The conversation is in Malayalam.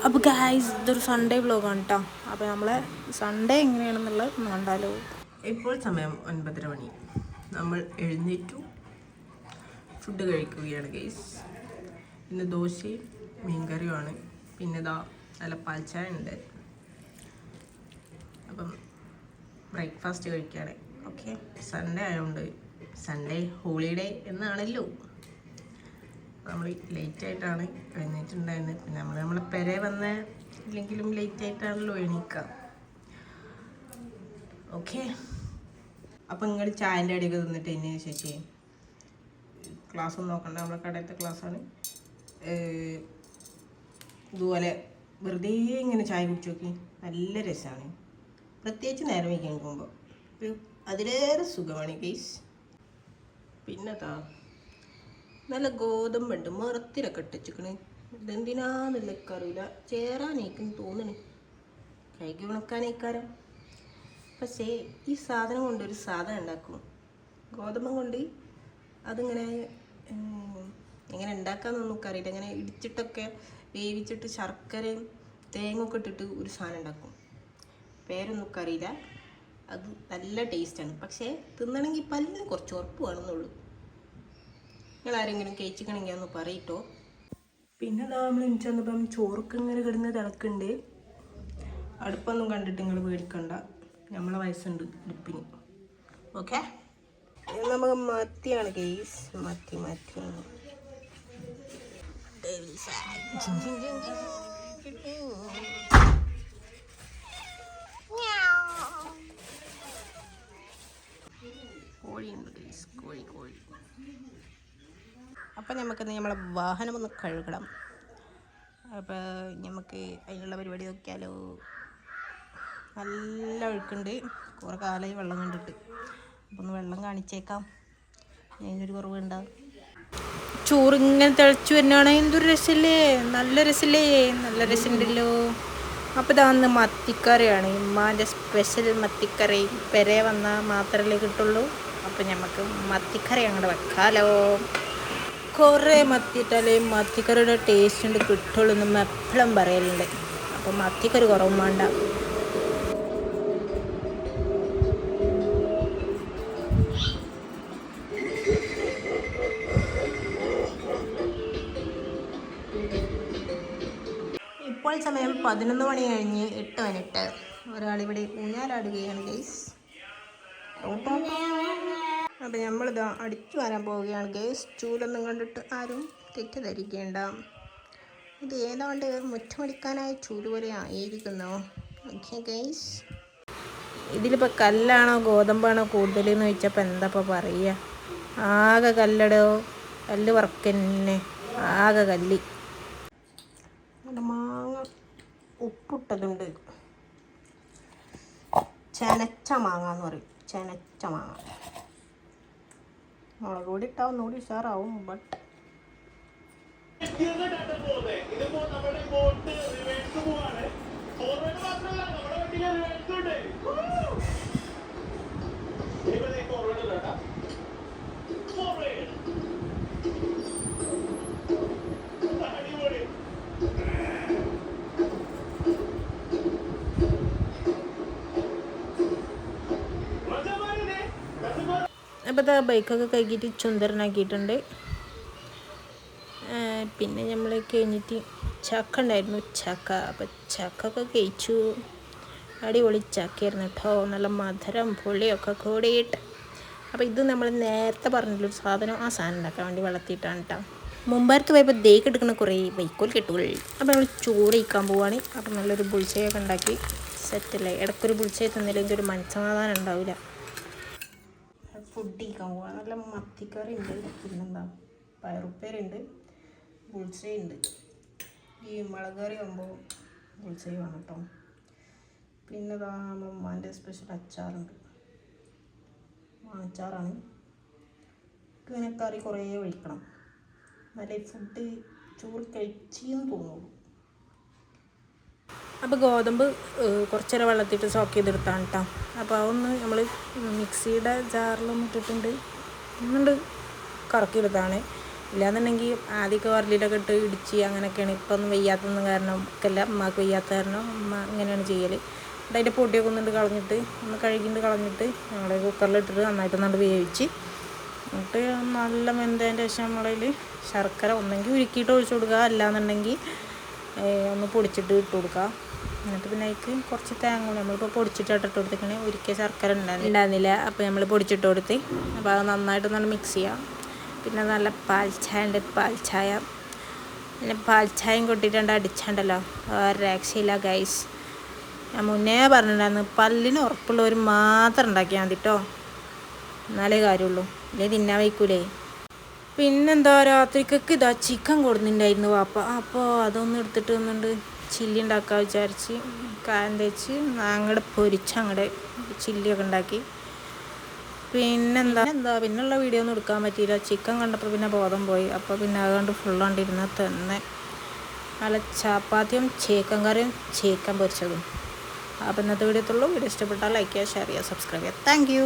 അപ്പോൾ ഗായ്സ് ഇതൊരു സൺഡേ വ്ലോഗാണ് കേട്ടോ. അപ്പോൾ നമ്മളെ സൺഡേ എങ്ങനെയാണെന്നുള്ളത് കണ്ടാലോ. ഇപ്പോൾ സമയം 9:30 മണി. നമ്മൾ എഴുന്നേറ്റു ഫുഡ് കഴിക്കുകയാണ് ഗൈസ്. ഇന്ന് ദോശയും മീൻകറിയുമാണ്. പിന്നെ ഇതാ നല്ല പാൽച്ചായ ഉണ്ട്. അപ്പം ബ്രേക്ക്ഫാസ്റ്റ് കഴിക്കുകയാണ്. ഓക്കെ, സൺഡേ ആയതുകൊണ്ട് സൺഡേ ഹോളിഡേ എന്നാണല്ലോ. നമ്മൾ ലേറ്റായിട്ടാണ് എഴുന്നേറ്റുണ്ടായിരുന്നത്. പിന്നെ നമ്മളെ പെരെ വന്ന ഇല്ലെങ്കിലും ലേറ്റായിട്ടാണല്ലോ എണീക്കുക. ഓക്കെ, അപ്പം നിങ്ങൾ ചായൻ്റെ അടിയൊക്കെ തിന്നിട്ട് എന്നെ ശേഷി ക്ലാസ് ഒന്നും നോക്കണ്ട. നമ്മളെ കടയത്തെ ക്ലാസ്സാണ്. ഇതുപോലെ വെറുതെ ഇങ്ങനെ ചായ കുടിച്ച് നോക്കി, നല്ല രസമാണ്. പ്രത്യേകിച്ച് നേരം വയ്ക്കാൻ പോകുമ്പോൾ അതിലേറെ സുഖമാണ് ഗൈസ്. പിന്നെതാ നല്ല ഗോതമ്പുണ്ട്, മറത്തിലൊക്കെ ഇട്ടിച്ചിക്കണ്. ഇതെന്തിനാന്നുള്ള അറിയില്ല. ചേരാനേക്കെന്ന് തോന്നണേ, കൈക്ക് ഉണക്കാനേക്കാരം. പക്ഷേ ഈ സാധനം കൊണ്ടൊരു സാധനം ഉണ്ടാക്കും, ഗോതമ്പം കൊണ്ട്. അതിങ്ങനെ എങ്ങനെ ഉണ്ടാക്കാമെന്നൊന്നും നമുക്ക് അറിയില്ല. ഇങ്ങനെ ഇടിച്ചിട്ടൊക്കെ വേവിച്ചിട്ട് ശർക്കരയും തേങ്ങയൊക്കെ ഇട്ടിട്ട് ഒരു സാധനം ഉണ്ടാക്കും. പേരൊന്നും നമുക്ക് അറിയില്ല. അത് നല്ല ടേസ്റ്റാണ്. പക്ഷേ തിന്നണമെങ്കിൽ പല്ലിന് കുറച്ച് ഉറപ്പ് വേണമെന്നുള്ളൂ. നിങ്ങൾ ആരെങ്കിലും കഴിച്ചിക്കണമെങ്കിൽ ഒന്ന് പറയിട്ടോ. പിന്നെ നമ്മൾ എനിച്ചപ്പം ചോറൊക്കെ ഇങ്ങനെ കിടന്ന് തിളക്കുന്നുണ്ട്. അടുപ്പൊന്നും കണ്ടിട്ട് നിങ്ങൾ പേടിക്കണ്ട, നമ്മളെ വയസ്സുണ്ട് അടുപ്പിന്. ഓക്കെ, നമുക്ക് മത്തിയാണ് കേസ്. മത്തി കോഴിയുണ്ട് കേസ്, കോഴി. അപ്പം നമുക്ക് നമ്മളെ വാഹനം ഒന്ന് കഴുകണം. അപ്പോൾ നമുക്ക് അതിനുള്ള പരിപാടി നോക്കിയാലോ. നല്ല ഒഴുക്കുണ്ട്, കുറേ കാലമായി വെള്ളം കണ്ടിട്ട്. അപ്പോൾ ഒന്ന് വെള്ളം കാണിച്ചേക്കാം, അതിനൊരു കുറവുണ്ടാവും. ചോറിങ്ങനെ തിളച്ചു വരുന്നതാണ്. എന്തൊരു രസമല്ലേ, നല്ല രസമുണ്ടല്ലോ. അപ്പോൾ ഇതാന്ന് മത്തിക്കറിയാണ്, ഉമ്മാൻ്റെ സ്പെഷ്യൽ മത്തിക്കറി. പെരെ വന്നാൽ മാത്രമല്ലേ കിട്ടുള്ളൂ. അപ്പോൾ നമുക്ക് മത്തിക്കറി അങ്ങോട്ട് വെക്കാലോ. കുറേ മത്തിയിട്ടാലേ മത്തിക്കറിയുടെ ടേസ്റ്റ് ഉണ്ട് കിട്ടുള്ളൂ എന്ന് എപ്പോഴും പറയലുണ്ട്. അപ്പോൾ മത്തിക്കറി കുറവും വേണ്ട. ഇപ്പോൾ സമയം 11 മണി കഴിഞ്ഞ് 8 മിനിറ്റ്. ഒരാളിവിടെ ഊഞ്ഞാലാടുകയാണ് ഗൈസ്. അപ്പം നമ്മളിതാ അടിച്ചു വരാൻ പോവുകയാണ് ഗൈസ്. ചൂലൊന്നും കണ്ടിട്ട് ആരും തെറ്റിദ്ധരിക്കേണ്ട. ഇത് ഏതാണ്ട് മുറ്റമടിക്കാനായ ചൂല് പോലെ ആയിരിക്കുന്നു. ഓക്കെ ഗൈസ്, ഇതിലിപ്പോൾ കല്ലാണോ ഗോതമ്പാണോ കൂടുതലെന്ന് ചോദിച്ചപ്പോൾ എന്താപ്പോൾ പറയുക. ആകെ കല്ലടോ, കല്ല് വറക്കന്നെ, ആകെ കല്ല്. മാങ്ങ ഉപ്പിട്ടതുണ്ട്, ചെനച്ച മാങ്ങ എന്ന് പറയും. ചെനച്ച മാങ്ങ മുളക് പൊടി ഇട്ടാൽ ഒന്നുകൂടി ഉഷാറാവും. ബട്ട് അപ്പോൾ ഇതാ ബൈക്കൊക്കെ കഴുകിയിട്ട് ചുന്ദരനാക്കിയിട്ടുണ്ട്. പിന്നെ നമ്മൾ കഴിഞ്ഞിട്ട് ചക്ക ഉണ്ടായിരുന്നു, ചക്ക. അപ്പോൾ ചക്കൊക്കെ കഴിച്ചു. അടിപൊളി ചക്കയായിരുന്നു കേട്ടോ, നല്ല മധുരം പുളിയൊക്കെ കൂടിയിട്ട്. അപ്പോൾ ഇത് നമ്മൾ നേരത്തെ പറഞ്ഞിട്ടുള്ളൊരു സാധനം, ആ സാധനം ഉണ്ടാക്കാൻ വേണ്ടി വളർത്തിയിട്ടാണ് കേട്ടോ. മുമ്പാർക്ക് പോയപ്പോൾ ദേക്ക് എടുക്കുന്ന കുറേ വൈക്കോൽ കെട്ടുകൾ. അപ്പോൾ നമ്മൾ ചോറ് കഴിക്കാൻ പോവുകയാണ്. അപ്പോൾ നല്ലൊരു ബുൾസയൊക്കെ ഉണ്ടാക്കി സെറ്റല്ലേ. ഇടയ്ക്കൊരു ബുൾസയെ തന്നില്ലെങ്കിൽ ഒരു മനസ്സമാധാനം ഉണ്ടാവില്ല. ഫുഡ് കഴിക്കാൻ പോവാം. നല്ല മത്തിക്കറി ഉണ്ട്, പിന്നെന്താ പയറുപ്പേരുണ്ട്, ബുൾസയുണ്ട്. ഈ മുളക് കറി ആകുമ്പോൾ ബുൾസൈ വേണം കേട്ടോ. പിന്നെ ഇതാ ഉമ്മാൻ്റെ സ്പെഷ്യൽ അച്ചാറുണ്ട്, അച്ചാറാണ്. ഇങ്ങനെ കറി കുറേ ഒഴിക്കണം, നല്ല ഫുഡ് ചോറ് കഴിച്ചെന്ന് തോന്നുള്ളൂ. അപ്പോൾ ഗോതമ്പ് കുറച്ച് നേരം വെള്ളത്തിട്ട് സോക്ക് ചെയ്തെടുത്താണ് കേട്ടോ. അപ്പോൾ അതൊന്ന് നമ്മൾ മിക്സിയുടെ ജാറിലൊന്നും ഇട്ടിട്ടുണ്ട്, ഒന്നുകൊണ്ട് കറക്കിയെടുത്താണ്. ഇല്ലാന്നുണ്ടെങ്കിൽ ആദ്യമൊക്കെ വരലിലൊക്കെ ഇട്ട് ഇടിച്ച് അങ്ങനെയൊക്കെയാണ്. ഇപ്പം ഒന്നും വയ്യാത്തൊന്നും കാരണം ഒക്കെയല്ല, അമ്മക്ക് വയ്യാത്ത കാരണം അമ്മ ഇങ്ങനെയാണ് ചെയ്യൽ. എന്നിട്ട് അതിൻ്റെ പൊടിയൊക്കെ ഒന്നിട്ട് കളഞ്ഞിട്ട് ഒന്ന് കഴുകിയിട്ട് കളഞ്ഞിട്ട് നമ്മൾ കുക്കറിലിട്ടിട്ട് നന്നായിട്ട് നണ്ട് വേവിച്ച് എന്നിട്ട് നല്ല വെന്തതിൻ്റെ ശേഷം നമ്മളതിൽ ശർക്കര ഒന്നെങ്കിൽ ഉരുക്കിയിട്ട് ഒഴിച്ചു കൊടുക്കുക, അല്ലാന്നുണ്ടെങ്കിൽ ഒന്ന് പൊടിച്ചിട്ട് ഇട്ട് കൊടുക്കുക. എന്നിട്ട് പിന്നെ അതിലേക്ക് കുറച്ച് തേങ്ങ നമ്മളിപ്പോൾ പൊടിച്ചിട്ട് ഇട്ട് കൊടുത്തിങ്ങനെ ഒരിക്കൽ ശർക്കര ഉണ്ടായിരുന്നില്ല. അപ്പോൾ നമ്മൾ പൊടിച്ചിട്ട് കൊടുത്ത് അപ്പോൾ അത് നന്നായിട്ട് നല്ല മിക്സ് ചെയ്യാം. പിന്നെ നല്ല പാൽച്ചായ ഉണ്ട്, പാൽച്ചായ പിന്നെ പാൽച്ചായയും കൊട്ടിട്ടുണ്ട് അടിച്ചാണ്ടല്ലോ, ഒരു രക്ഷയില്ല ഗൈസ്. ഞാൻ മുന്നേ പറഞ്ഞിട്ടുണ്ടായിരുന്നു പല്ലിന് ഉറപ്പുള്ളവർ മാത്രം ഉണ്ടാക്കിയാൽ മതി കേട്ടോ, എന്നാലേ കാര്യമുള്ളൂ, ഇല്ലെങ്കിൽ തിന്നാൻ വയ്ക്കൂലേ. പിന്നെന്താ രാത്രിക്കൊക്കെ ഇതാ ചിക്കൻ കൊടുക്കുന്നുണ്ടായിരുന്നു വാപ്പ. അപ്പോൾ അതൊന്നും എടുത്തിട്ട് വന്നിട്ട് ചില്ലി ഉണ്ടാക്കാൻ വിചാരിച്ച് കായം തേച്ച് അങ്ങോട്ട് പൊരിച്ച് അങ്ങോട്ട് ചില്ലിയൊക്കെ ഉണ്ടാക്കി. പിന്നുള്ള വീഡിയോ ഒന്നും എടുക്കാൻ പറ്റിയില്ല. ചിക്കൻ കണ്ടപ്പോൾ പിന്നെ ബോധം പോയി. അപ്പോൾ പിന്നെ അതുകൊണ്ട് ഫുള്ളാണ്ടിരുന്ന തന്നെ നല്ല ചപ്പാത്തിയും ചിക്കൻ കറിയും ചിക്കൻ പൊരിച്ചതും. അപ്പോൾ ഇന്നത്തെ വീഡിയോ വീഡിയോ ഇഷ്ടപ്പെട്ടാൽ ലൈക്ക് ചെയ്യുക, ഷെയർ ചെയ്യുക, സബ്സ്ക്രൈബ് ചെയ്യുക. Thank you.